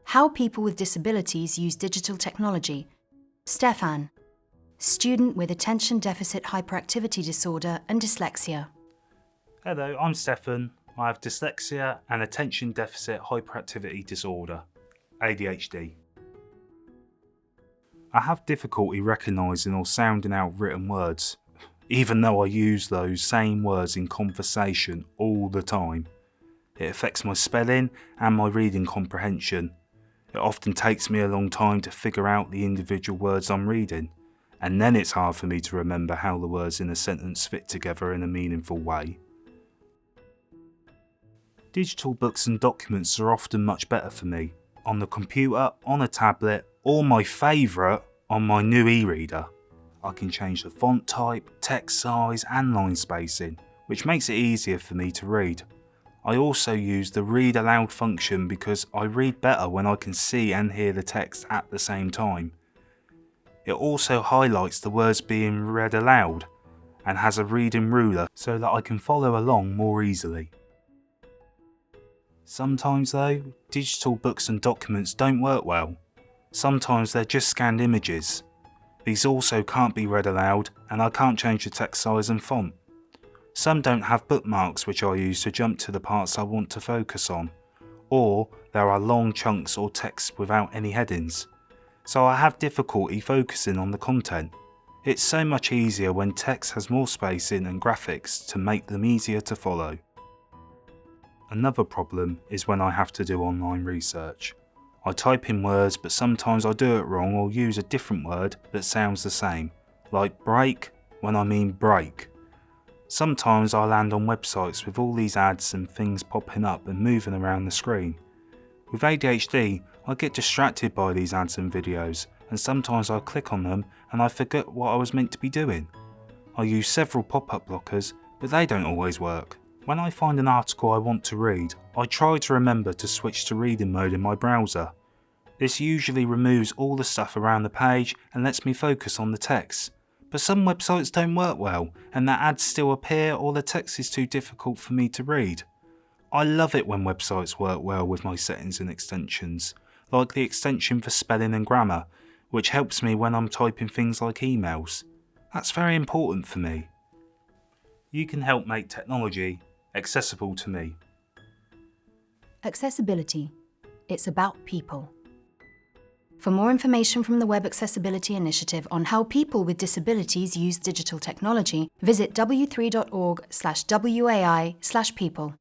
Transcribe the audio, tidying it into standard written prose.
How people with disabilities use digital technology. Stefan, student with attention deficit hyperactivity disorder and dyslexia. Hello, I'm Stefan. I have dyslexia and attention deficit hyperactivity disorder, ADHD. I have difficulty recognising or sounding out written words, even though I use those same words in conversation all the time. It affects my spelling and my reading comprehension. It often takes me a long time to figure out the individual words I'm reading, and then it's hard for me to remember how the words in a sentence fit together in a meaningful way. Digital books and documents are often much better for me, on the computer, on a tablet, or my favourite, on my new e-reader. I can change the font type, text size and line spacing, which makes it easier for me to read. I also use the read aloud function because I read better when I can see and hear the text at the same time. It also highlights the words being read aloud and has a reading ruler so that I can follow along more easily. Sometimes though, digital books and documents don't work well. Sometimes they're just scanned images. These also can't be read aloud and I can't change the text size and font. Some don't have bookmarks which I use to jump to the parts I want to focus on, or there are long chunks or text without any headings, so I have difficulty focusing on the content. It's so much easier when text has more spacing and graphics to make them easier to follow. Another problem is when I have to do online research. I type in words but sometimes I do it wrong or use a different word that sounds the same, like break when I mean break. Sometimes I land on websites with all these ads and things popping up and moving around the screen. With ADHD, I get distracted by these ads and videos, and sometimes I click on them and I forget what I was meant to be doing. I use several pop-up blockers, but they don't always work. When I find an article I want to read, I try to remember to switch to reading mode in my browser. This usually removes all the stuff around the page and lets me focus on the text. But some websites don't work well, and the ads still appear or the text is too difficult for me to read. I love it when websites work well with my settings and extensions, like the extension for spelling and grammar, which helps me when I'm typing things like emails. That's very important for me. You can help make technology accessible to me. Accessibility. It's about people. For more information from the Web Accessibility Initiative on how people with disabilities use digital technology, visit w3.org/WAI/people.